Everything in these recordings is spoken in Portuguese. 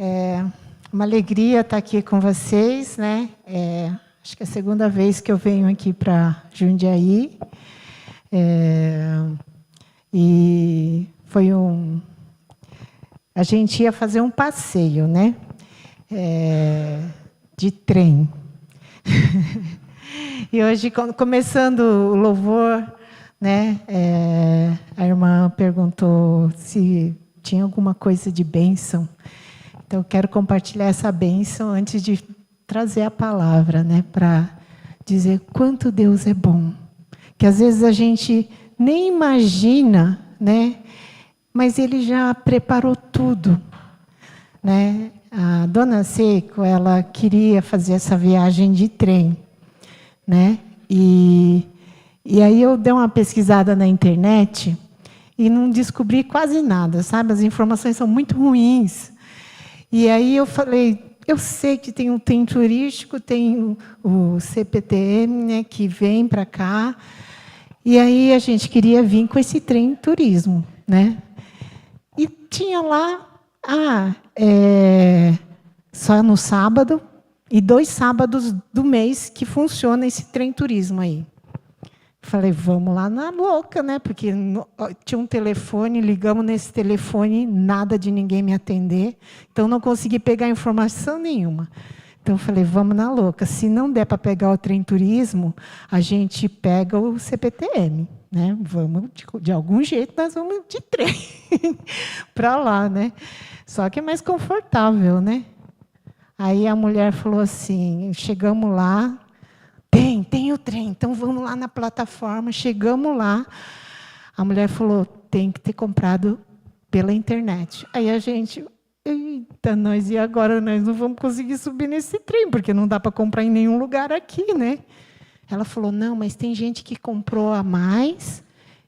É uma alegria estar aqui com vocês, né? Acho que é a segunda vez que eu venho aqui para Jundiaí. E foi a gente ia fazer um passeio, né? De trem. E hoje, começando o louvor, né? A irmã perguntou se tinha alguma coisa de bênção. Então, eu quero compartilhar essa bênção antes de trazer a palavra, né? Para dizer quanto Deus é bom. Que às vezes a gente nem imagina, né? Mas Ele já preparou tudo, né? A dona Seco, ela queria fazer essa viagem de trem, né? E aí eu dei uma pesquisada na internet e não descobri quase nada, sabe? As informações são muito ruins. E aí eu falei, eu sei que tem um trem turístico, tem o CPTM, né, que vem para cá. E aí a gente queria vir com esse trem turismo, né? E tinha lá, só no sábado e 2 sábados do mês que funciona esse trem turismo aí. Falei, vamos lá na louca, né? Porque tinha um telefone, ligamos nesse telefone, nada de ninguém me atender. Então, não consegui pegar informação nenhuma. Então, falei, vamos na louca. Se não der para pegar o trem turismo, a gente pega o CPTM, né? Vamos, de algum jeito, nós vamos de trem para lá, né? Só que é mais confortável, né? Aí a mulher falou assim, chegamos lá, tem o trem, então vamos lá na plataforma. Chegamos lá, a mulher falou, tem que ter comprado pela internet. Aí a gente, eita, e agora nós não vamos conseguir subir nesse trem, porque não dá para comprar em nenhum lugar aqui, né? Ela falou, não, mas tem gente que comprou a mais,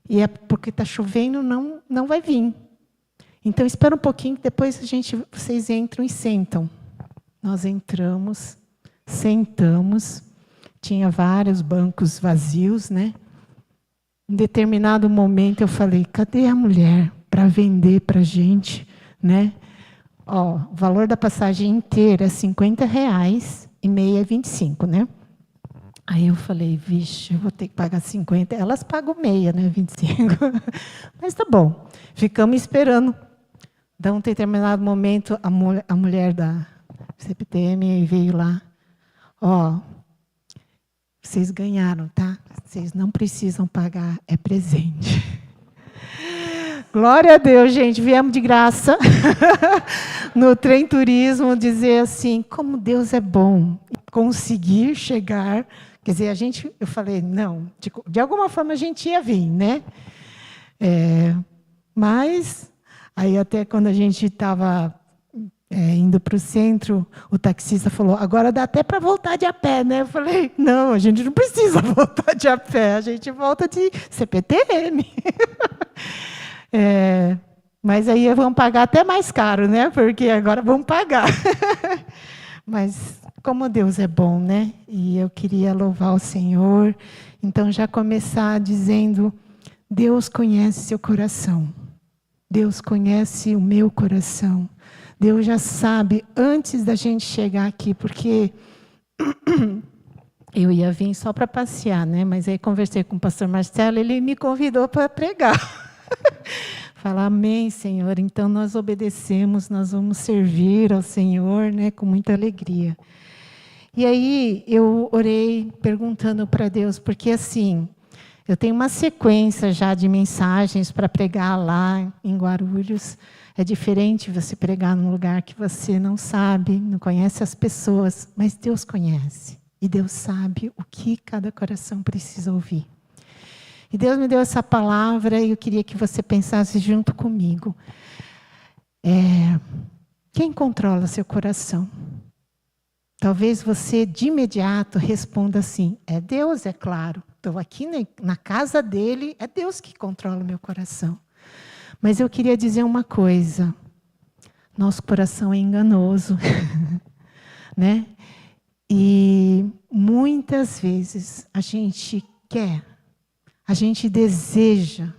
e é porque está chovendo, não vai vir. Então, espera um pouquinho, que depois vocês entram e sentam. Nós entramos, sentamos, tinha vários bancos vazios, né? Em determinado momento eu falei, cadê a mulher para vender para a gente, né? Ó, o valor da passagem inteira é R$50 e meia é 25, né? Aí eu falei, vixe, eu vou ter que pagar 50. Elas pagam meia, né? 25. Mas tá bom. Ficamos esperando. De um determinado momento, a mulher da CPTM veio lá. Ó, vocês ganharam, tá? Vocês não precisam pagar, é presente. Glória a Deus, gente, viemos de graça no trem turismo dizer assim, como Deus é bom, conseguir chegar, quer dizer, eu falei, não, de alguma forma a gente ia vir, né? Mas, aí até quando a gente estava indo para o centro, o taxista falou, agora dá até para voltar de a pé, né? Eu falei, não, a gente não precisa voltar de a pé, a gente volta de CPTM. Mas aí vão pagar até mais caro, né? Porque agora vão pagar. Mas como Deus é bom, né? E eu queria louvar o Senhor. Então, já começar dizendo, Deus conhece seu coração. Deus conhece o meu coração. Deus já sabe, antes da gente chegar aqui, porque eu ia vir só para passear, né? Mas aí conversei com o pastor Marcelo, ele me convidou para pregar. Falar, amém, Senhor. Então, nós obedecemos, nós vamos servir ao Senhor, né? Com muita alegria. E aí, eu orei perguntando para Deus, porque assim, eu tenho uma sequência já de mensagens para pregar lá em Guarulhos. É diferente você pregar num lugar que você não sabe, não conhece as pessoas, mas Deus conhece. E Deus sabe o que cada coração precisa ouvir. E Deus me deu essa palavra e eu queria que você pensasse junto comigo. Quem controla seu coração? Talvez você, de imediato, responda assim, é Deus, é claro. Estou aqui na casa dele, é Deus que controla o meu coração. Mas eu queria dizer uma coisa, nosso coração é enganoso, né? E muitas vezes a gente deseja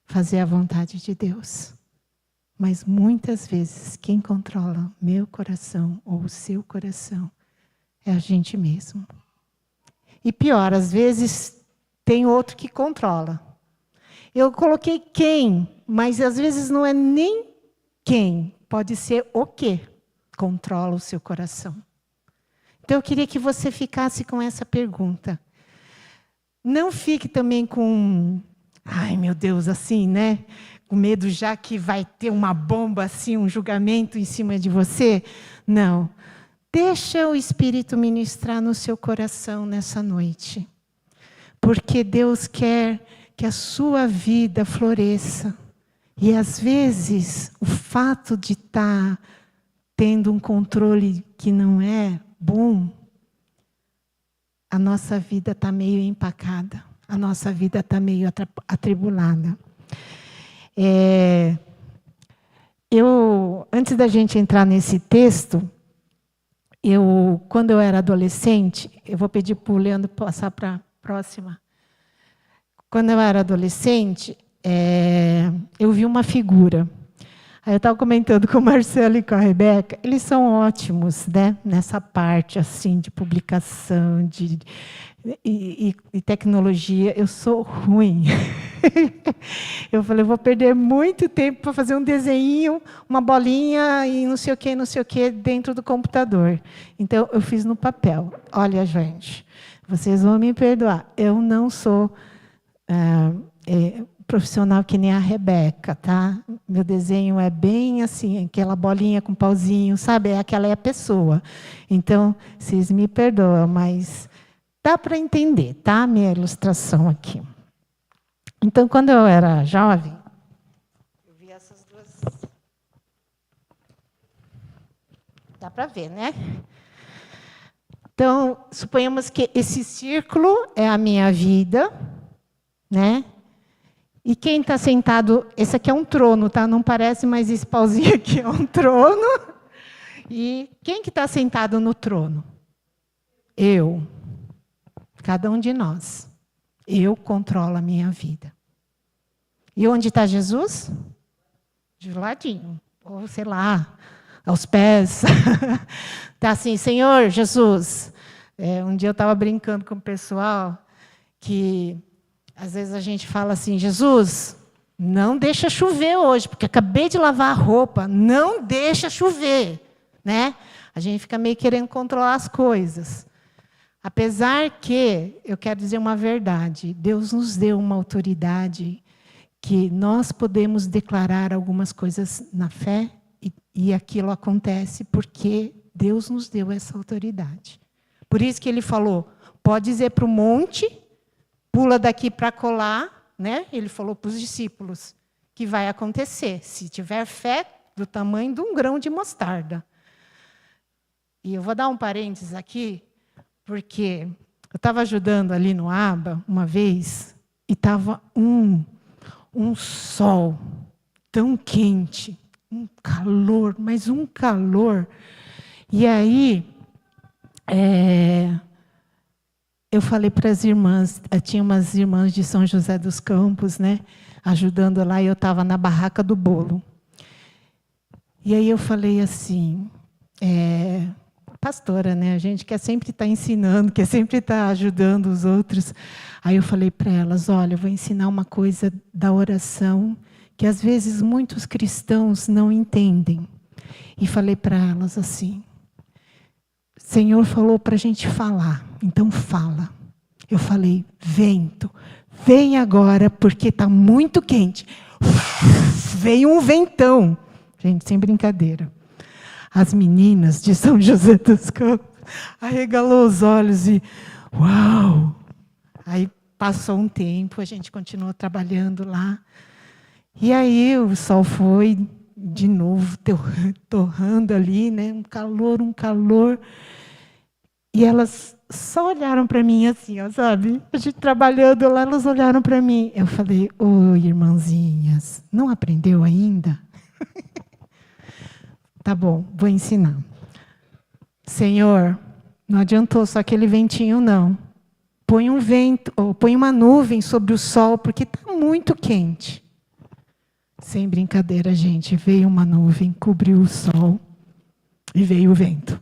fazer a vontade de Deus, Mas muitas vezes quem controla meu coração ou o seu coração é a gente mesmo. E pior, às vezes tem outro que controla. Eu coloquei quem, mas às vezes não é nem quem, pode ser o que controla o seu coração. Então eu queria que você ficasse com essa pergunta. Não fique também com, ai meu Deus, assim, né? Com medo já que vai ter uma bomba assim, um julgamento em cima de você. Não. Deixa o Espírito ministrar no seu coração nessa noite. Porque Deus quer que a sua vida floresça. E às vezes, o fato de estar tendo um controle que não é bom, a nossa vida está meio empacada. A nossa vida está meio atribulada. Antes da gente entrar nesse texto, quando eu era adolescente, eu vou pedir para o Leandro passar para a próxima. Quando eu era adolescente, eu vi uma figura. Aí eu estava comentando com o Marcelo e com a Rebeca, eles são ótimos, né, nessa parte assim, de publicação e tecnologia. Eu sou ruim. Eu falei, vou perder muito tempo para fazer um desenho, uma bolinha e não sei o que, dentro do computador. Então, eu fiz no papel. Olha, gente, vocês vão me perdoar. Eu não sou profissional que nem a Rebeca, tá? Meu desenho é bem assim, aquela bolinha com pauzinho, sabe? Aquela é a pessoa. Então, vocês me perdoam, mas dá para entender, tá? Minha ilustração aqui. Então, quando eu era jovem, eu vi essas duas. Dá para ver, né? Então, suponhamos que esse círculo é a minha vida, né? E quem está sentado, esse aqui é um trono, tá? Não parece, mas esse pauzinho aqui é um trono. E quem que está sentado no trono? Eu. Cada um de nós. Eu controlo a minha vida. E onde está Jesus? De ladinho. Ou, sei lá, aos pés. Está assim, Senhor Jesus. Um dia eu estava brincando com o pessoal que... Às vezes a gente fala assim, Jesus, não deixa chover hoje, porque acabei de lavar a roupa, não deixa chover, né? A gente fica meio querendo controlar as coisas. Apesar que, eu quero dizer uma verdade, Deus nos deu uma autoridade que nós podemos declarar algumas coisas na fé e aquilo acontece porque Deus nos deu essa autoridade. Por isso que ele falou, pode dizer para o monte... Pula daqui para colar, né? Ele falou para os discípulos que vai acontecer, se tiver fé do tamanho de um grão de mostarda. E eu vou dar um parênteses aqui, porque eu estava ajudando ali no ABA uma vez, e estava um sol tão quente, um calor, mas um calor. E aí... eu falei para as irmãs, tinha umas irmãs de São José dos Campos, né, ajudando lá, e eu estava na barraca do bolo. E aí eu falei assim, pastora, né, a gente quer sempre estar ensinando, quer sempre estar ajudando os outros. Aí eu falei para elas, olha, eu vou ensinar uma coisa da oração, que às vezes muitos cristãos não entendem. E falei para elas assim, o Senhor falou para a gente falar, então fala. Eu falei, vento, vem agora, porque está muito quente. Veio um ventão. Gente, sem brincadeira. As meninas de São José dos Campos arregalou os olhos e, uau! Aí passou um tempo, a gente continuou trabalhando lá. E aí o sol foi de novo torrando ali, né? Um calor. E elas só olharam para mim assim, ó, sabe? A gente trabalhando lá, elas olharam para mim. Eu falei, oi, irmãzinhas, não aprendeu ainda? Tá bom, vou ensinar. Senhor, não adiantou só aquele ventinho, não. Põe um vento, ou põe uma nuvem sobre o sol, porque está muito quente. Sem brincadeira, gente. Veio uma nuvem, cobriu o sol e veio o vento.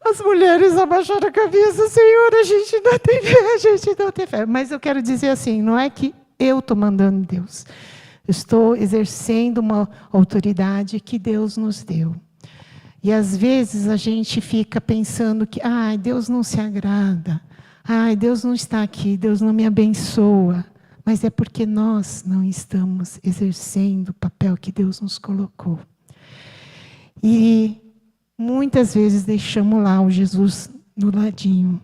As mulheres abaixaram a cabeça, Senhor, a gente não tem fé, a gente não tem fé. Mas eu quero dizer assim, não é que eu estou mandando Deus. Eu estou exercendo uma autoridade que Deus nos deu. E às vezes a gente fica pensando que, Deus não se agrada. Deus não está aqui, Deus não me abençoa. Mas é porque nós não estamos exercendo o papel que Deus nos colocou. E muitas vezes deixamos lá o Jesus no ladinho.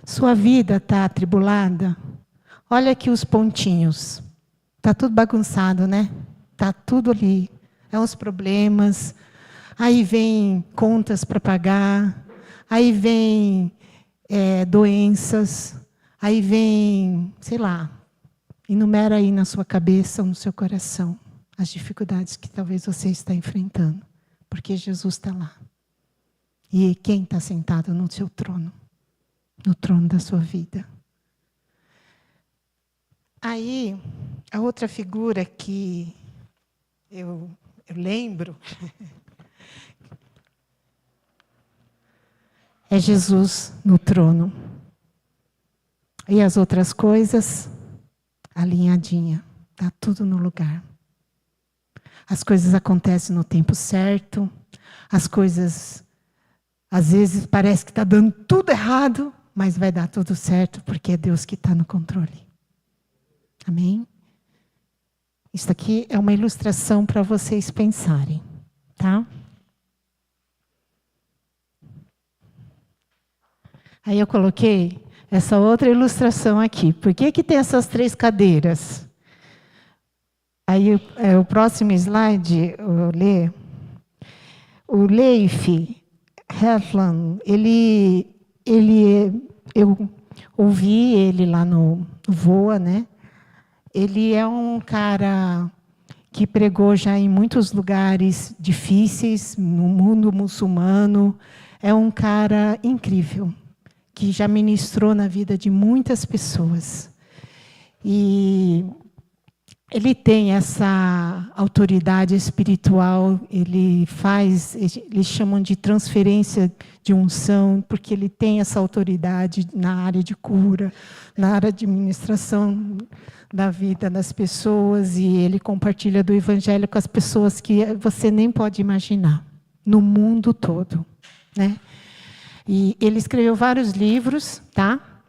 Sua vida está atribulada? Olha aqui os pontinhos. Está tudo bagunçado, né? Está tudo ali. É uns problemas. Aí vem contas para pagar. Aí vem doenças. Aí vem, sei lá, enumera aí na sua cabeça ou no seu coração as dificuldades que talvez você está enfrentando. Porque Jesus está lá. E quem está sentado no seu trono? No trono da sua vida. Aí, a outra figura que eu lembro é Jesus no trono. E as outras coisas, alinhadinha. Está tudo no lugar. As coisas acontecem no tempo certo. As coisas, às vezes, parece que está dando tudo errado, mas vai dar tudo certo, porque é Deus que está no controle. Amém? Isso aqui é uma ilustração para vocês pensarem, tá? Aí eu coloquei essa outra ilustração aqui. Por que tem essas 3 cadeiras? Aí o próximo slide, o Leif Hetland, eu ouvi ele lá no VOA, né? Ele é um cara que pregou já em muitos lugares difíceis, no mundo muçulmano. É um cara incrível, que já ministrou na vida de muitas pessoas. E ele tem essa autoridade espiritual, eles chamam de transferência de unção, porque ele tem essa autoridade na área de cura, na área de administração da vida das pessoas, e ele compartilha do evangelho com as pessoas que você nem pode imaginar, no mundo todo, né? E ele escreveu vários livros, tá?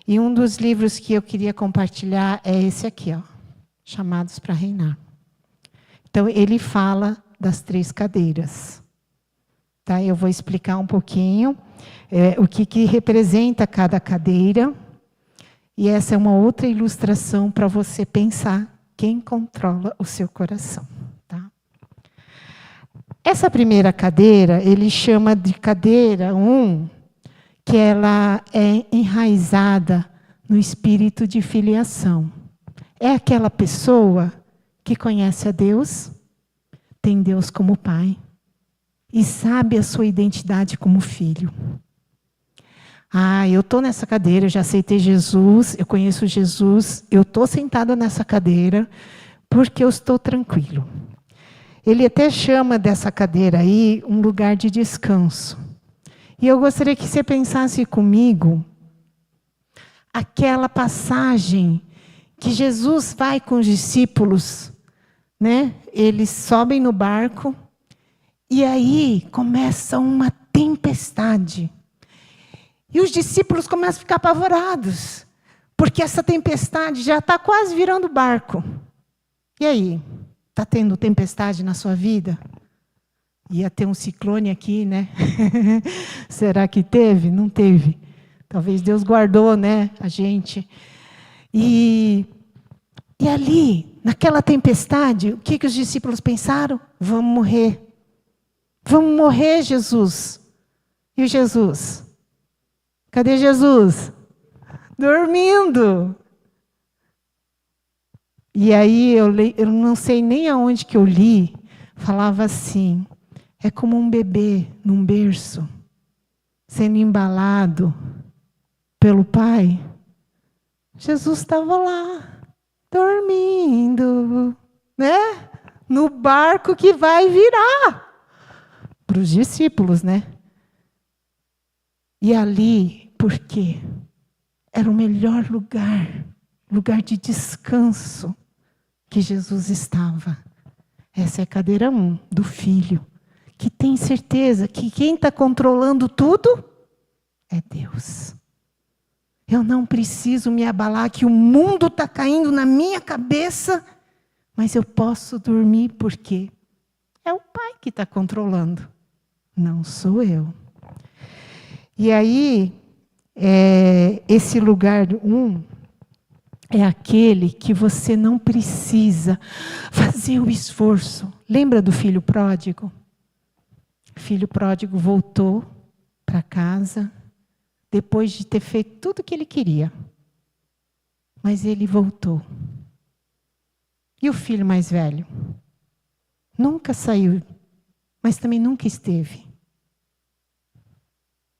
E um dos livros que eu queria compartilhar é esse aqui, ó. Chamados para reinar. Então, ele fala das 3 cadeiras. Tá? Eu vou explicar um pouquinho o que representa cada cadeira. E essa é uma outra ilustração para você pensar quem controla o seu coração. Tá? Essa primeira cadeira, ele chama de cadeira 1, que ela é enraizada no espírito de filiação. É aquela pessoa que conhece a Deus, tem Deus como pai e sabe a sua identidade como filho. Eu estou nessa cadeira, eu já aceitei Jesus, eu conheço Jesus, eu estou sentada nessa cadeira porque eu estou tranquilo. Ele até chama dessa cadeira aí um lugar de descanso. E eu gostaria que você pensasse comigo aquela passagem que Jesus vai com os discípulos, né? Eles sobem no barco e aí começa uma tempestade. E os discípulos começam a ficar apavorados, porque essa tempestade já está quase virando barco. E aí? Está tendo tempestade na sua vida? Ia ter um ciclone aqui, né? Será que teve? Não teve. Talvez Deus guardou, né, a gente. E ali, naquela tempestade, o que os discípulos pensaram? Vamos morrer. Vamos morrer, Jesus. E o Jesus? Cadê Jesus? Dormindo. E aí, eu não sei nem aonde que eu li, falava assim, é como um bebê num berço, sendo embalado pelo pai. Jesus estava lá, dormindo, né? No barco que vai virar. Para os discípulos, né? E ali, por quê? Era o melhor lugar de descanso que Jesus estava. Essa é a cadeira 1 do filho, que tem certeza que quem está controlando tudo é Deus. Eu não preciso me abalar que o mundo está caindo na minha cabeça, mas eu posso dormir porque é o Pai que está controlando, não sou eu. E aí, esse lugar 1 é aquele que você não precisa fazer o esforço. Lembra do filho pródigo? O filho pródigo voltou para casa, depois de ter feito tudo o que ele queria. Mas ele voltou. E o filho mais velho? Nunca saiu, mas também nunca esteve.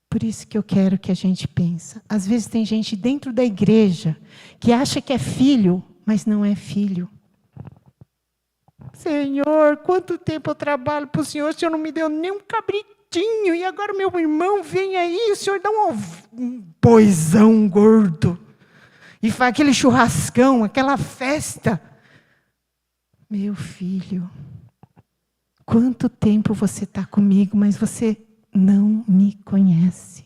Por isso que eu quero que a gente pense. Às vezes tem gente dentro da igreja que acha que é filho, mas não é filho. Senhor, quanto tempo eu trabalho para o Senhor não me deu nem um cabritinho, e agora meu irmão vem aí, o Senhor dá um boizão gordo, e faz aquele churrascão, aquela festa. Meu filho, quanto tempo você está comigo, mas você não me conhece.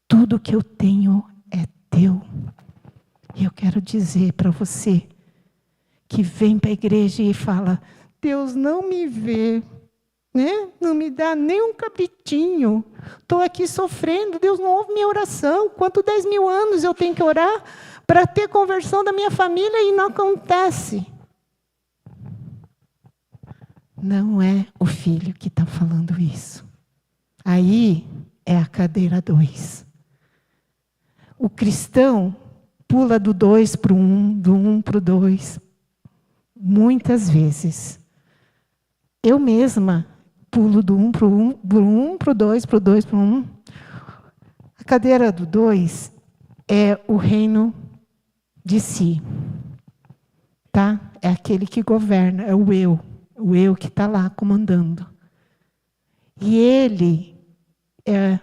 Tudo que eu tenho é teu. E eu quero dizer para você que vem para a igreja e fala: Deus não me vê, né? Não me dá nem um cabritinho. Estou aqui sofrendo, Deus não ouve minha oração. Quanto 10 mil anos eu tenho que orar para ter conversão da minha família e não acontece. Não é o filho que está falando isso. Aí é a cadeira 2. O cristão pula do 2 para o 1, do 1 para o 2. Muitas vezes. Eu mesma pulo do 1 para o 1, do 1 para o 2, para o 2 para o 1. A cadeira do 2 é o reino de si. Tá? É aquele que governa, é o eu que está lá comandando. E ele é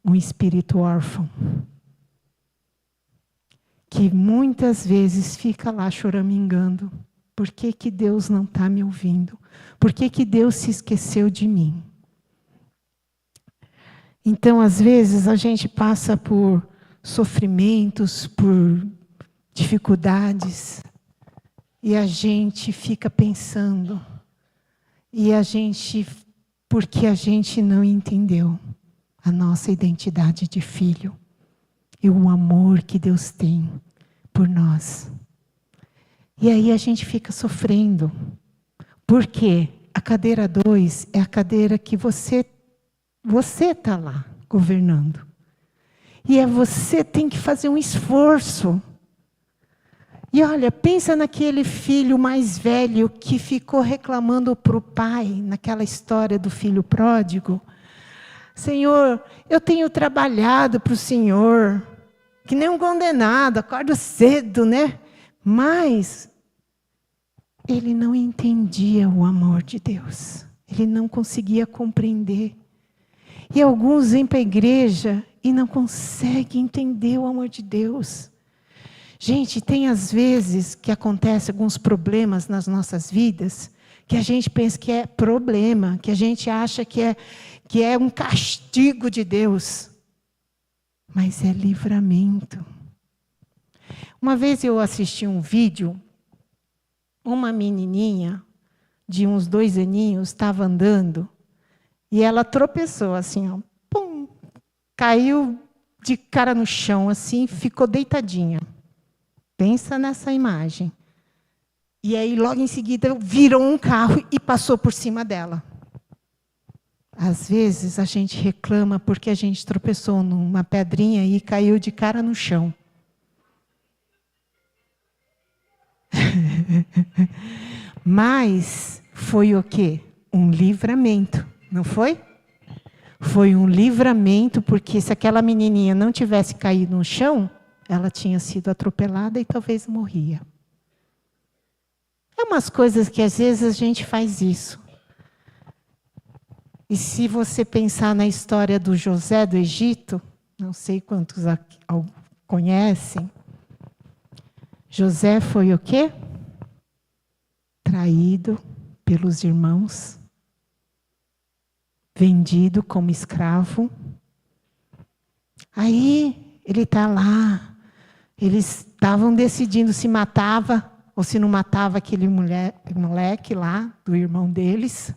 um espírito órfão, que muitas vezes fica lá choramingando. Por que que Deus não está me ouvindo? Por que que Deus se esqueceu de mim? Então, às vezes, a gente passa por sofrimentos, por dificuldades, e a gente fica pensando, porque a gente não entendeu a nossa identidade de filho e o amor que Deus tem por nós. E aí a gente fica sofrendo, porque a cadeira 2 é a cadeira que você está lá governando. E você tem que fazer um esforço. E olha, pensa naquele filho mais velho que ficou reclamando para o pai, naquela história do filho pródigo. Senhor, eu tenho trabalhado para o Senhor, que nem um condenado, acordo cedo, né? Mas ele não entendia o amor de Deus. Ele não conseguia compreender. E alguns vêm para a igreja e não conseguem entender o amor de Deus. Gente, tem às vezes que acontecem alguns problemas nas nossas vidas, que a gente pensa que é problema, que a gente acha que é um castigo de Deus. Mas é livramento. Uma vez eu assisti um vídeo, uma menininha de uns 2 aninhos estava andando e ela tropeçou assim, ó, pum, caiu de cara no chão assim, ficou deitadinha. Pensa nessa imagem. E aí logo em seguida virou um carro e passou por cima dela. Às vezes a gente reclama porque a gente tropeçou numa pedrinha e caiu de cara no chão. Mas foi o quê? Um livramento, não foi? Foi um livramento, porque se aquela menininha não tivesse caído no chão, ela tinha sido atropelada e talvez morria. É umas coisas que às vezes a gente faz isso. E se você pensar na história do José do Egito, não sei quantos conhecem, José foi o quê? Traído pelos irmãos, vendido como escravo. Aí ele está lá, eles estavam decidindo se matava ou se não matava aquele moleque lá, do irmão deles.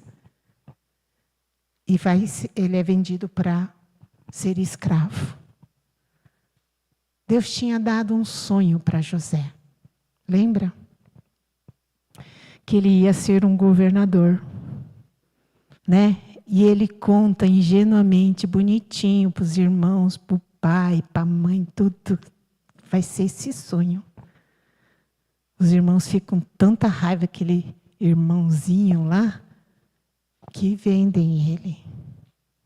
E ele é vendido para ser escravo. Deus tinha dado um sonho para José. Lembra? Que ele ia ser um governador. Né? E ele conta ingenuamente, bonitinho, para os irmãos, para o pai, para a mãe, tudo. Vai ser esse sonho. Os irmãos ficam com tanta raiva, aquele irmãozinho lá, que vendem ele.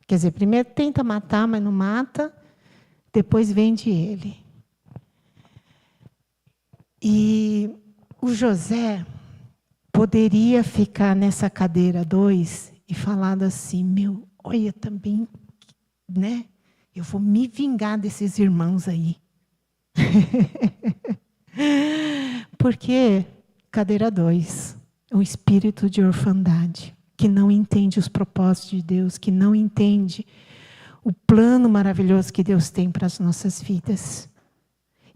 Quer dizer, primeiro tenta matar, mas não mata, depois vende ele. E o José poderia ficar nessa cadeira 2 e falar assim, olha também, né? Eu vou me vingar desses irmãos aí. Porque cadeira 2, um espírito de orfandade, que não entende os propósitos de Deus, que não entende o plano maravilhoso que Deus tem para as nossas vidas.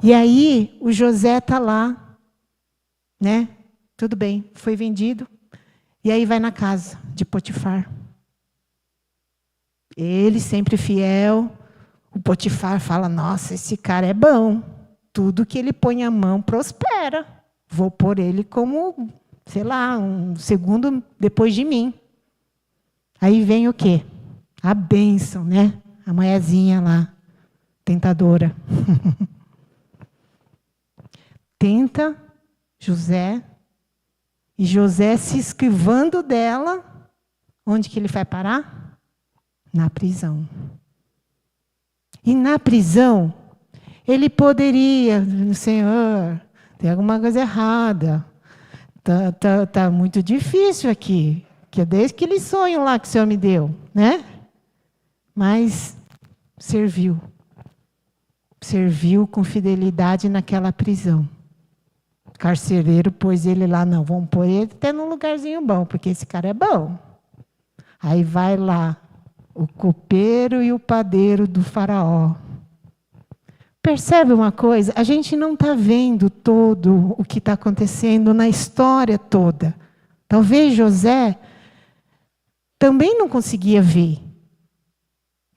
E aí o José está lá, né? Tudo bem, foi vendido. E aí vai na casa de Potifar. Ele sempre fiel. O Potifar fala, nossa, esse cara é bom. Tudo que ele põe a mão prospera. Vou pôr ele como, sei lá, um segundo depois de mim. Aí vem o quê? A bênção, né? A mulherzinha lá, tentadora. Tenta José, e José se esquivando dela, onde que ele vai parar? Na prisão. E na prisão, ele poderia, Senhor, tem alguma coisa errada, tá muito difícil aqui, que é desde aquele sonho lá que o Senhor me deu, né? Mas serviu com fidelidade naquela prisão. O carcereiro pôs ele lá, não, vamos pôr ele até num lugarzinho bom, porque esse cara é bom. Aí vai lá, o copeiro e o padeiro do faraó. Percebe uma coisa? A gente não está vendo todo o que está acontecendo na história toda. Talvez José também não conseguia ver.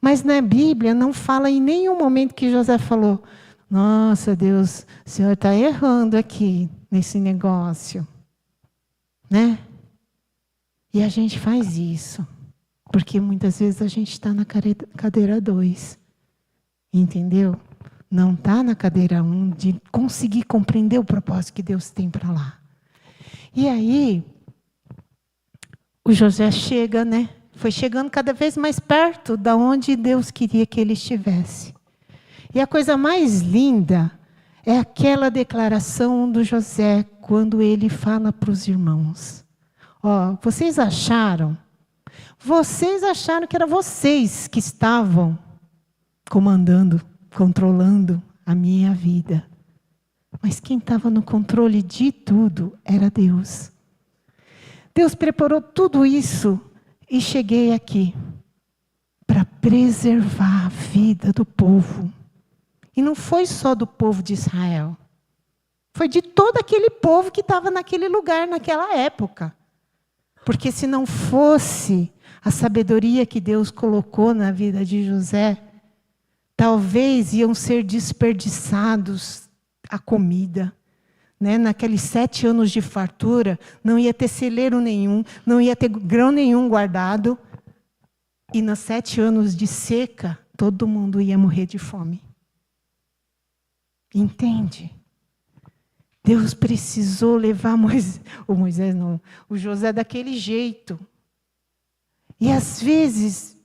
Mas na Bíblia não fala em nenhum momento que José falou, nossa, Deus, o Senhor está errando aqui nesse negócio. Né? E a gente faz isso. Porque muitas vezes a gente está na cadeira 2. Entendeu? Não está na cadeira 1 de conseguir compreender o propósito que Deus tem para lá. E aí, o José chega, né? Foi chegando cada vez mais perto da onde Deus queria que ele estivesse. E a coisa mais linda é aquela declaração do José, quando ele fala para os irmãos. Ó, vocês acharam que era vocês que estavam comandando, controlando a minha vida. Mas quem estava no controle de tudo era Deus. Deus preparou tudo isso e cheguei aqui para preservar a vida do povo. E não foi só do povo de Israel. Foi de todo aquele povo que estava naquele lugar, naquela época. Porque se não fosse a sabedoria que Deus colocou na vida de José, talvez iam ser desperdiçados a comida. Né? Naqueles 7 anos de fartura, não ia ter celeiro nenhum, não ia ter grão nenhum guardado. E nos 7 anos de seca, todo mundo ia morrer de fome. Entende? Deus precisou levar o José daquele jeito. E às vezes,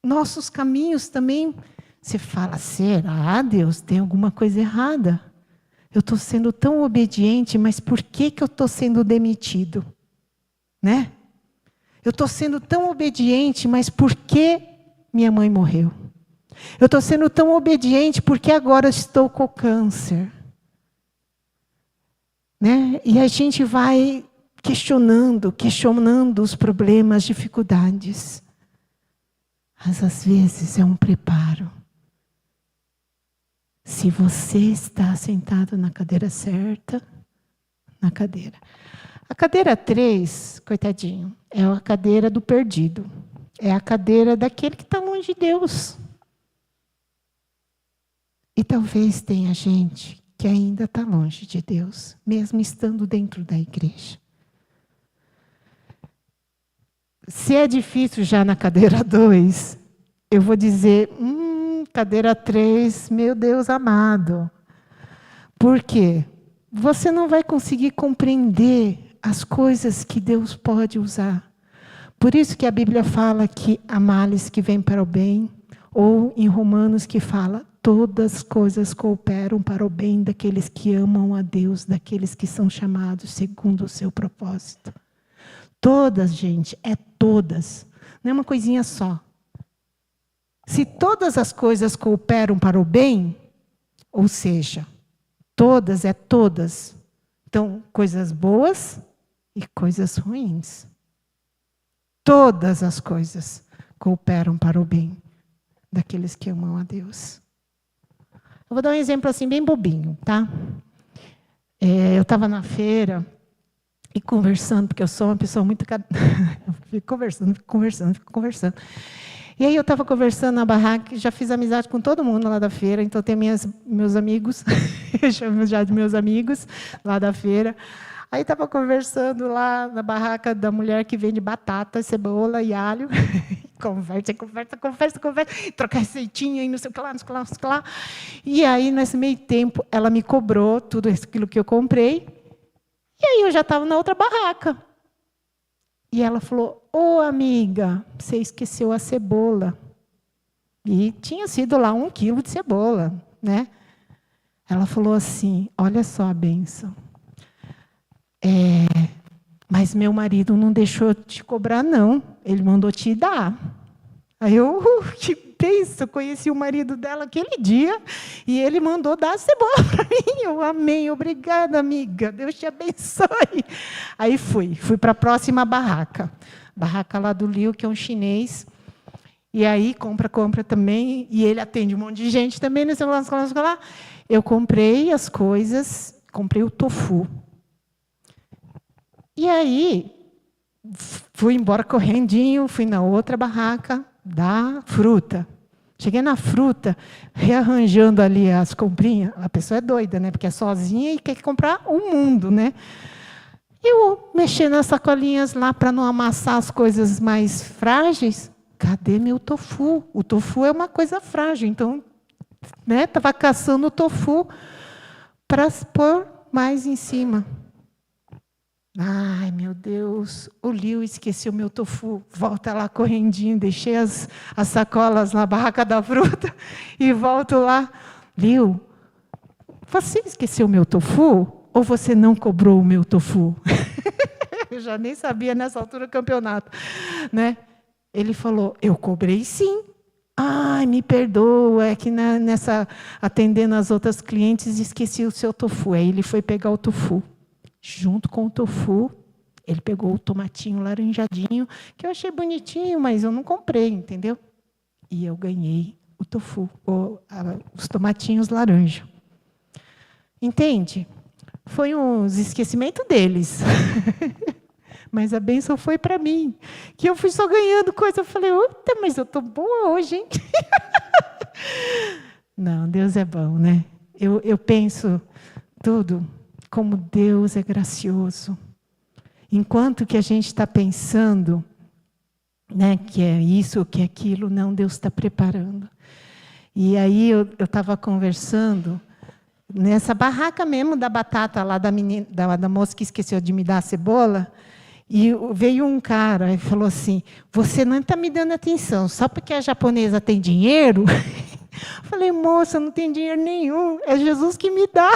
nossos caminhos também, você fala, será, Deus, tem alguma coisa errada? Eu estou sendo tão obediente, mas por que eu estou sendo demitido? Né? Eu estou sendo tão obediente, mas por que minha mãe morreu? Eu estou sendo tão obediente porque agora estou com câncer. Né? E a gente vai questionando os problemas, dificuldades. Mas às vezes é um preparo. Se você está sentado na cadeira certa, na cadeira. A cadeira 3, coitadinho, é a cadeira do perdido. É a cadeira daquele que está longe de Deus. E talvez tenha gente que ainda está longe de Deus, mesmo estando dentro da igreja. Se é difícil já na cadeira 2, eu vou dizer, cadeira 3, meu Deus amado. Por quê? Você não vai conseguir compreender as coisas que Deus pode usar. Por isso que a Bíblia fala que há males que vêm para o bem, ou em Romanos que fala, todas as coisas cooperam para o bem daqueles que amam a Deus, daqueles que são chamados segundo o seu propósito. Todas, gente, é todas. Não é uma coisinha só. Se todas as coisas cooperam para o bem, ou seja, todas é todas. Então, coisas boas e coisas ruins. Todas as coisas cooperam para o bem daqueles que amam a Deus. Eu vou dar um exemplo assim, bem bobinho, tá? Eu estava na feira e conversando, porque eu sou uma pessoa muito... Eu fico conversando. E aí eu estava conversando na barraca, já fiz amizade com todo mundo lá da feira, então tem meus amigos, eu chamo já de meus amigos lá da feira. Aí estava conversando lá na barraca da mulher que vende batata, cebola e alho. Conversa, trocar receitinha e não sei o que lá, não sei o que lá. E aí, nesse meio tempo, ela me cobrou tudo aquilo que eu comprei. E aí eu já estava na outra barraca. E ela falou, amiga, você esqueceu a cebola. E tinha sido lá 1 quilo de cebola, né? Ela falou assim, olha só a bênção. Mas meu marido não deixou te cobrar, não. Ele mandou te dar. Aí eu, que bênção, conheci o marido dela aquele dia e ele mandou dar a cebola para mim. Eu amei, obrigada, amiga. Deus te abençoe. Aí fui para a próxima barraca. Barraca lá do Liu, que é um chinês. E aí, compra também. E ele atende um monte de gente também. Nesse lá. Eu comprei as coisas, comprei o tofu. E aí, fui embora correndinho, fui na outra barraca da fruta. Cheguei na fruta, rearranjando ali as comprinhas. A pessoa é doida, né? Porque é sozinha e quer comprar o mundo, né? Eu mexi nas sacolinhas lá para não amassar as coisas mais frágeis. Cadê meu tofu? O tofu é uma coisa frágil, então, né? Estava caçando o tofu para pôr mais em cima. Ai, meu Deus, o Liu esqueceu o meu tofu. Volta lá correndinho, deixei as sacolas na barraca da fruta e volto lá. Liu, você esqueceu o meu tofu ou você não cobrou o meu tofu? Eu já nem sabia nessa altura do campeonato, né? Ele falou, eu cobrei sim. Ai, me perdoa, é que atendendo as outras clientes, esqueci o seu tofu. Aí ele foi pegar o tofu. Junto com o tofu, ele pegou o tomatinho laranjadinho, que eu achei bonitinho, mas eu não comprei, entendeu? E eu ganhei o tofu, os tomatinhos laranja. Entende? Foi um esquecimento deles. Mas a bênção foi para mim, que eu fui só ganhando coisa. Eu falei, mas eu estou boa hoje, hein? Não, Deus é bom, né? Eu penso tudo como Deus é gracioso. Enquanto que a gente está pensando, né, que é isso, que é aquilo, não, Deus está preparando. E aí eu estava conversando, nessa barraca mesmo da batata, lá da moça que esqueceu de me dar a cebola, e veio um cara e falou assim, você não está me dando atenção, só porque a japonesa tem dinheiro? Eu falei, moça, não tem dinheiro nenhum, é Jesus que me dá.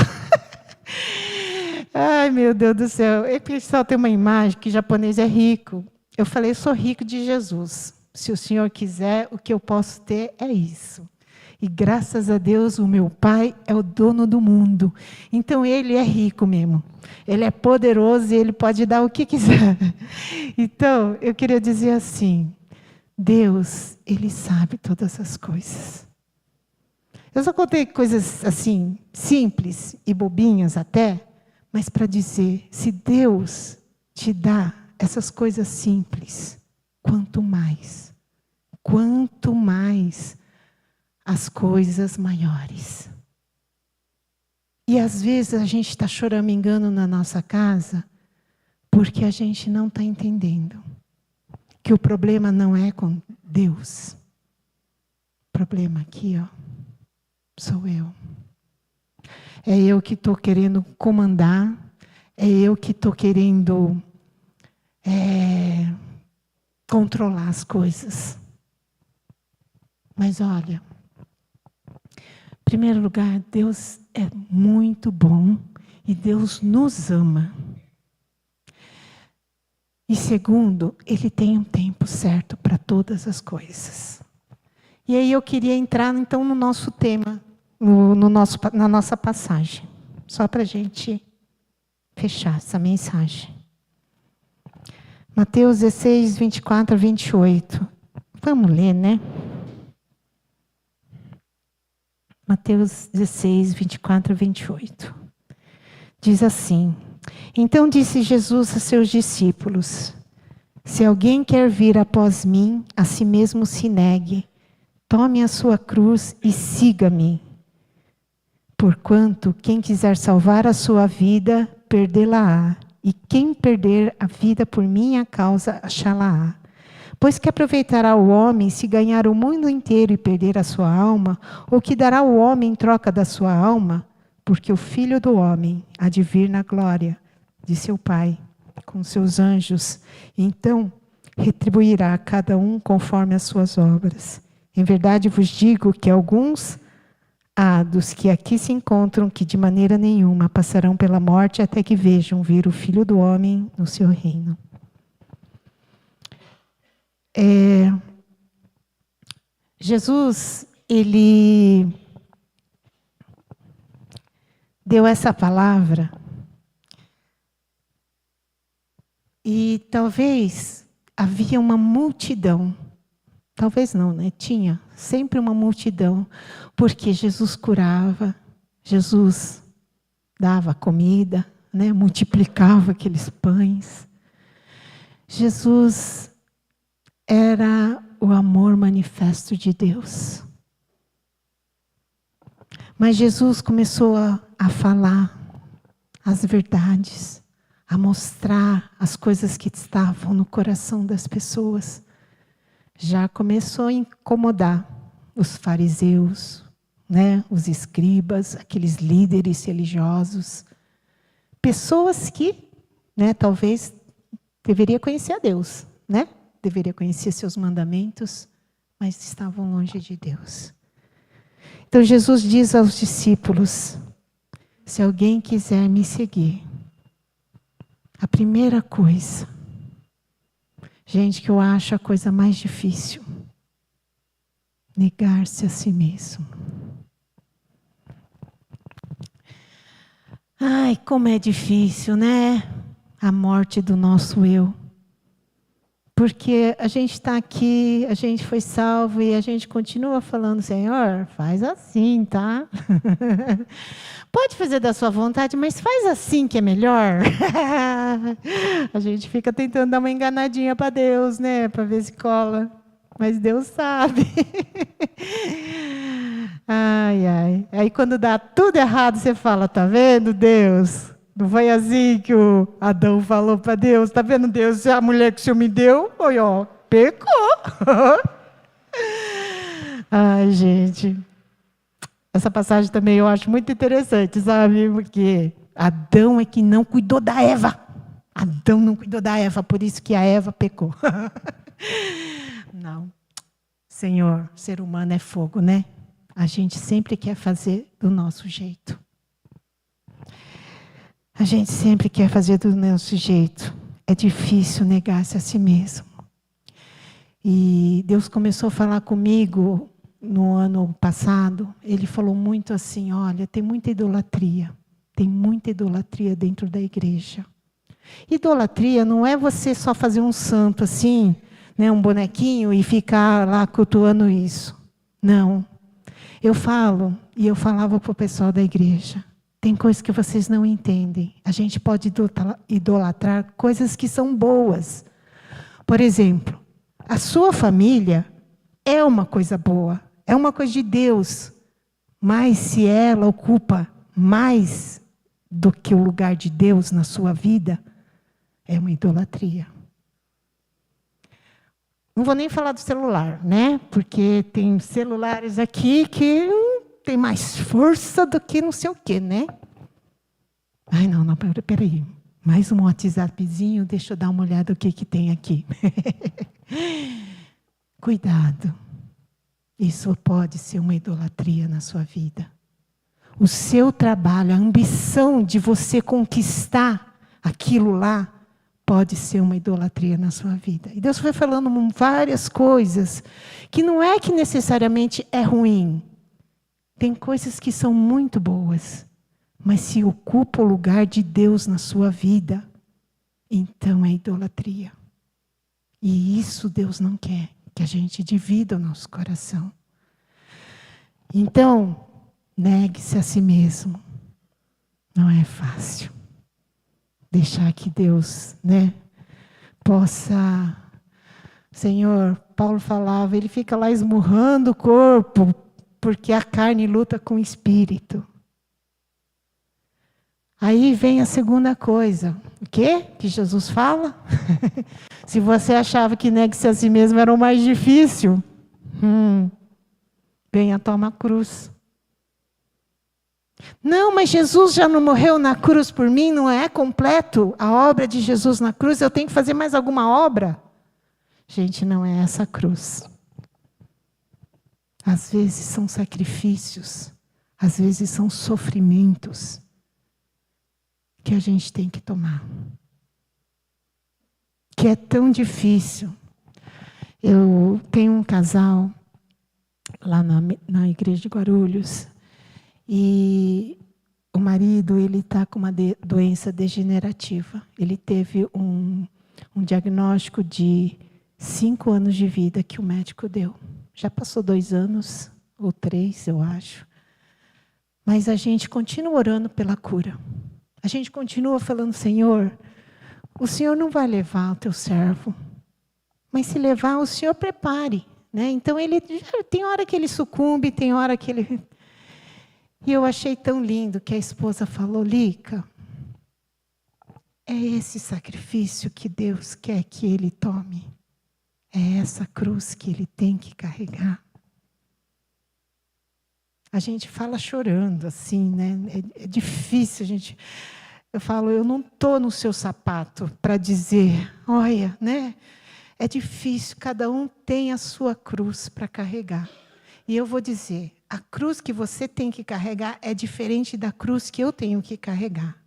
Ai, meu Deus do céu. E pessoal, tem uma imagem que japonês é rico. Eu falei, eu sou rico de Jesus. Se o Senhor quiser, o que eu posso ter é isso. E graças a Deus, o meu pai é o dono do mundo. Então, ele é rico mesmo. Ele é poderoso e ele pode dar o que quiser. Então, eu queria dizer assim, Deus, ele sabe todas as coisas. Eu só contei coisas assim, simples e bobinhas até, mas para dizer, se Deus te dá essas coisas simples, quanto mais as coisas maiores. E às vezes a gente está choramingando na nossa casa, porque a gente não está entendendo que o problema não é com Deus. O problema aqui, ó, sou eu. É eu que estou querendo comandar, é eu que estou querendo controlar as coisas. Mas olha, em primeiro lugar, Deus é muito bom e Deus nos ama. E segundo, Ele tem um tempo certo para todas as coisas. E aí eu queria entrar então no nosso tema, na nossa passagem, só para a gente fechar essa mensagem. Mateus 16, 24 a 28. Vamos ler, né? Mateus 16, 24 a 28. Diz assim: Então disse Jesus a seus discípulos: Se alguém quer vir após mim, a si mesmo se negue, tome a sua cruz e siga-me. Porquanto, quem quiser salvar a sua vida, perdê-la-á. E quem perder a vida por minha causa, achá-la-á. Pois que aproveitará o homem se ganhar o mundo inteiro e perder a sua alma? Ou que dará o homem em troca da sua alma? Porque o Filho do Homem há de vir na glória de seu Pai, com seus anjos. Então, retribuirá a cada um conforme as suas obras. Em verdade vos digo que alguns há dos que aqui se encontram que de maneira nenhuma passarão pela morte até que vejam vir o Filho do Homem no seu reino. Jesus, ele deu essa palavra e talvez havia uma multidão. Talvez não, né? Tinha sempre uma multidão, porque Jesus curava, Jesus dava comida, né? Multiplicava aqueles pães. Jesus era o amor manifesto de Deus. Mas Jesus começou a falar as verdades, a mostrar as coisas que estavam no coração das pessoas. Já começou a incomodar os fariseus, né, os escribas, aqueles líderes religiosos, pessoas que, né, talvez deveria conhecer a Deus, né? Deveria conhecer seus mandamentos, mas estavam longe de Deus. Então Jesus diz aos discípulos: se alguém quiser me seguir, a primeira coisa, gente, que eu acho a coisa mais difícil, negar-se a si mesmo. Ai, como é difícil, né? A morte do nosso eu. Porque a gente está aqui, a gente foi salvo e a gente continua falando: Senhor, faz assim, tá? Pode fazer da sua vontade, mas faz assim que é melhor. A gente fica tentando dar uma enganadinha para Deus, né? Para ver se cola. Mas Deus sabe. Ai, ai. Aí quando dá tudo errado, você fala: tá vendo, Deus? Não foi assim que o Adão falou para Deus: tá vendo, Deus, a mulher que o Senhor me deu, foi, ó, pecou. Ai, gente. Essa passagem também eu acho muito interessante, sabe? Porque Adão é que não cuidou da Eva. Adão não cuidou da Eva, por isso que a Eva pecou. Não. Senhor, ser humano é fogo, né? A gente sempre quer fazer do nosso jeito. A gente sempre quer fazer do nosso jeito. É difícil negar-se a si mesmo. E Deus começou a falar comigo no ano passado. Ele falou muito assim, olha, tem muita idolatria. Tem muita idolatria dentro da igreja. Idolatria não é você só fazer um santo assim, né, um bonequinho e ficar lá cultuando isso. Não. Eu falo, e eu falava para o pessoal da igreja, tem coisas que vocês não entendem. A gente pode idolatrar coisas que são boas. Por exemplo, a sua família é uma coisa boa, é uma coisa de Deus. Mas se ela ocupa mais do que o lugar de Deus na sua vida, é uma idolatria. Não vou nem falar do celular, né? Porque tem celulares aqui que tem mais força do que não sei o quê, né? Ai, não, peraí. Mais um WhatsAppzinho, deixa eu dar uma olhada o que tem aqui. Cuidado. Isso pode ser uma idolatria na sua vida. O seu trabalho, a ambição de você conquistar aquilo lá, pode ser uma idolatria na sua vida. E Deus foi falando várias coisas, que não é que necessariamente é ruim. Tem coisas que são muito boas, mas se ocupa o lugar de Deus na sua vida, então é idolatria. E isso Deus não quer, que a gente divida o nosso coração. Então, negue-se a si mesmo. Não é fácil. Deixar que Deus, né, possa... Senhor, Paulo falava, ele fica lá esmurrando o corpo, porque a carne luta com o espírito. Aí vem a segunda coisa. O quê? Que Jesus fala? Se você achava que negue-se a si mesmo era o mais difícil, venha, toma a cruz. Não, mas Jesus já não morreu na cruz por mim, não é completo a obra de Jesus na cruz, eu tenho que fazer mais alguma obra? Gente, não é essa cruz. Às vezes são sacrifícios, às vezes são sofrimentos que a gente tem que tomar. Que é tão difícil. Eu tenho um casal lá na igreja de Guarulhos, e o marido, ele está com uma doença degenerativa. Ele teve um diagnóstico de 5 anos de vida que o médico deu. Já passou 2 anos, ou 3, eu acho. Mas a gente continua orando pela cura. A gente continua falando, Senhor, o Senhor não vai levar o teu servo. Mas se levar, o Senhor prepare. Né? Então, ele tem hora que ele sucumbe, tem hora que ele... E eu achei tão lindo que a esposa falou, Lica, é esse sacrifício que Deus quer que ele tome. É essa cruz que ele tem que carregar. A gente fala chorando, assim, né? É difícil, gente. Eu falo, eu não estou no seu sapato para dizer, olha, né? É difícil, cada um tem a sua cruz para carregar. E eu vou dizer, a cruz que você tem que carregar é diferente da cruz que eu tenho que carregar.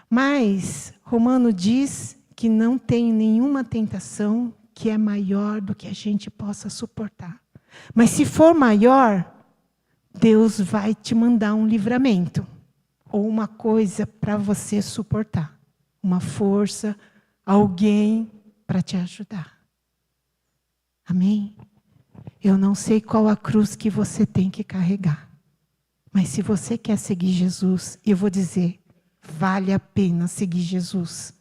Mas Romano diz que não tem nenhuma tentação que é maior do que a gente possa suportar. Mas se for maior, Deus vai te mandar um livramento. Ou uma coisa para você suportar. Uma força, alguém para te ajudar. Amém? Eu não sei qual a cruz que você tem que carregar. Mas se você quer seguir Jesus, eu vou dizer, vale a pena seguir Jesus.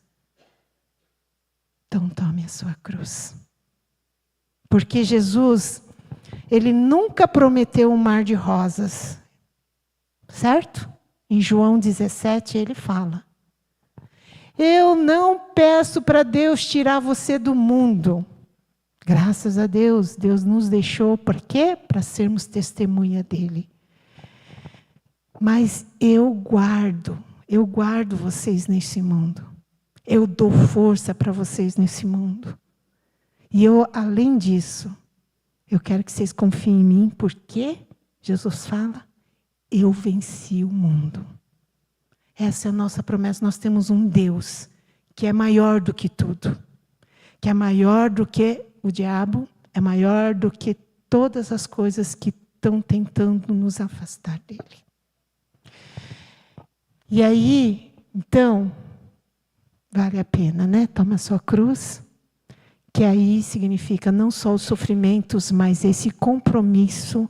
Então tome a sua cruz. Porque Jesus, ele nunca prometeu um mar de rosas. Certo? Em João 17 ele fala. Eu não peço para Deus tirar você do mundo. Graças a Deus, Deus nos deixou, por quê? Para sermos testemunha dele. Mas eu guardo vocês nesse mundo. Eu dou força para vocês nesse mundo. E eu, além disso, eu quero que vocês confiem em mim, porque Jesus fala, eu venci o mundo. Essa é a nossa promessa. Nós temos um Deus que é maior do que tudo. Que é maior do que o diabo, é maior do que todas as coisas que estão tentando nos afastar dele. E aí, então, vale a pena, né? Toma a sua cruz, que aí significa não só os sofrimentos, mas esse compromisso.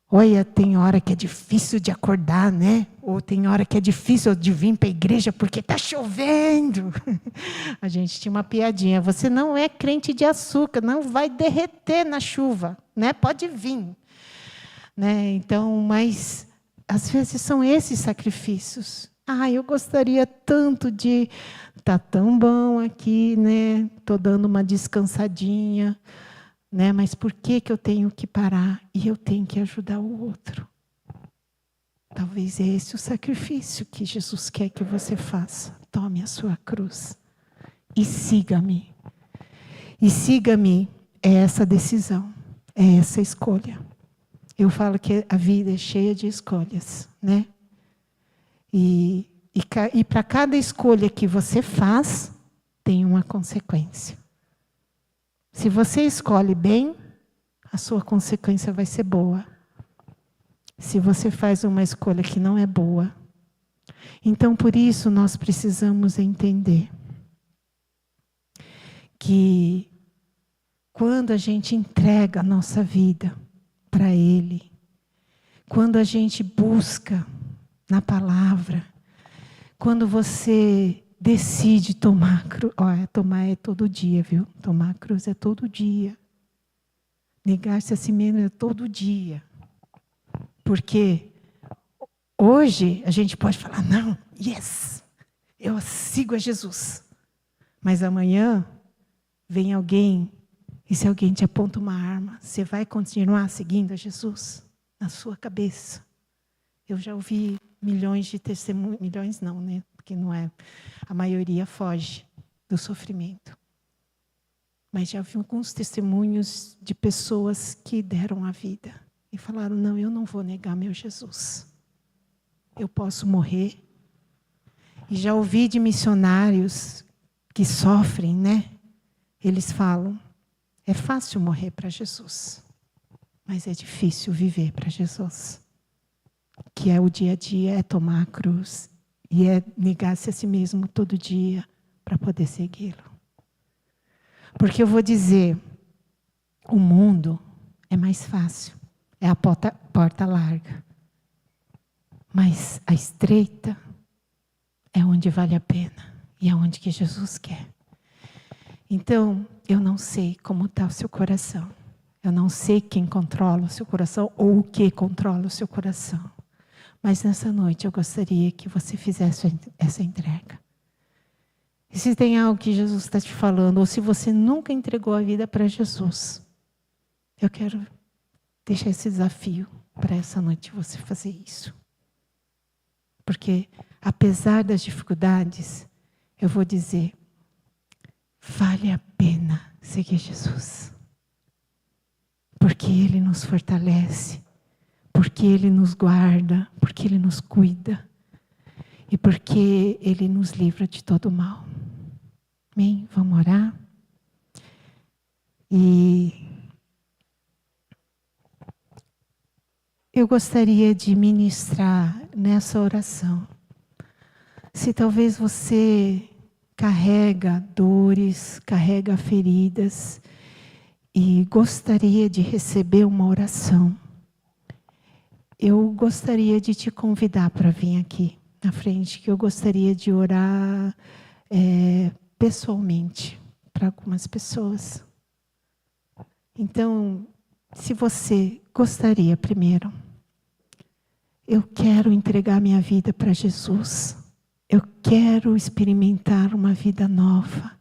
Olha, tem hora que é difícil de acordar, né? Ou tem hora que é difícil de vir para a igreja porque está chovendo. A gente tinha uma piadinha. Você não é crente de açúcar, não vai derreter na chuva, né? Pode vir. Né? Então, mas às vezes são esses sacrifícios. Eu gostaria tanto de estar tão bom aqui, né? Estou dando uma descansadinha. Né? Mas por que eu tenho que parar e eu tenho que ajudar o outro? Talvez é esse o sacrifício que Jesus quer que você faça. Tome a sua cruz e siga-me. E siga-me é essa decisão, é essa escolha. Eu falo que a vida é cheia de escolhas, né? E para cada escolha que você faz, tem uma consequência. Se você escolhe bem, a sua consequência vai ser boa. Se você faz uma escolha que não é boa. Então, por isso, nós precisamos entender que quando a gente entrega a nossa vida para Ele, quando a gente busca na palavra, quando você decide tomar a cruz. Olha, tomar é todo dia, viu? Tomar a cruz é todo dia. Negar-se a si mesmo é todo dia. Porque hoje a gente pode falar, não, yes, eu sigo a Jesus. Mas amanhã vem alguém, e se alguém te aponta uma arma, você vai continuar seguindo a Jesus na sua cabeça. Eu já ouvi milhões de testemunhos, milhões não, né? Porque não é, a maioria foge do sofrimento. Mas já vi alguns testemunhos de pessoas que deram a vida e falaram, não, eu não vou negar meu Jesus. Eu posso morrer. E já ouvi de missionários que sofrem, né? Eles falam, é fácil morrer para Jesus, mas é difícil viver para Jesus. Que é o dia a dia, é tomar a cruz. E é negar-se a si mesmo todo dia para poder segui-lo. Porque eu vou dizer, o mundo é mais fácil. É a porta larga. Mas a estreita é onde vale a pena. E é onde que Jesus quer. Então, eu não sei como está o seu coração. Eu não sei quem controla o seu coração ou o que controla o seu coração. Mas nessa noite eu gostaria que você fizesse essa entrega. E se tem algo que Jesus está te falando, ou se você nunca entregou a vida para Jesus, eu quero deixar esse desafio para essa noite você fazer isso. Porque, apesar das dificuldades, eu vou dizer, vale a pena seguir Jesus. Porque Ele nos fortalece. Porque Ele nos guarda, porque Ele nos cuida e porque Ele nos livra de todo mal. Amém? Vamos orar? E eu gostaria de ministrar nessa oração. Se talvez você carrega dores, carrega feridas e gostaria de receber uma oração, eu gostaria de te convidar para vir aqui na frente, que eu gostaria de orar pessoalmente para algumas pessoas. Então, se você gostaria primeiro, eu quero entregar minha vida para Jesus. Eu quero experimentar uma vida nova.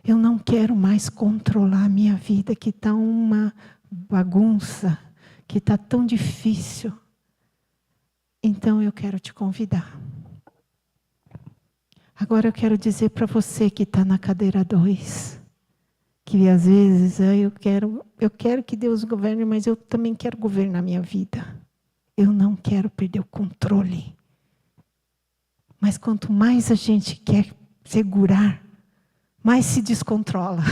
Eu não quero mais controlar a minha vida, que está uma bagunça, que está tão difícil. Então eu quero te convidar. Agora eu quero dizer para você que está na cadeira 2, que às vezes eu quero que Deus governe, mas eu também quero governar a minha vida. Eu não quero perder o controle. Mas quanto mais a gente quer segurar, mais se descontrola.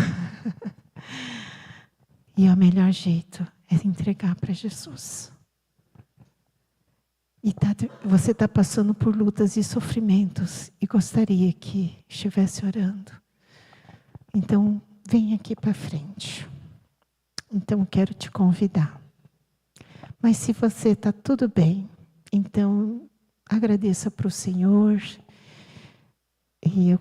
E o melhor jeito é entregar para Jesus. E você está passando por lutas e sofrimentos e gostaria que estivesse orando. Então, vem aqui para frente. Então, eu quero te convidar. Mas se você está tudo bem, então agradeça para o Senhor. E eu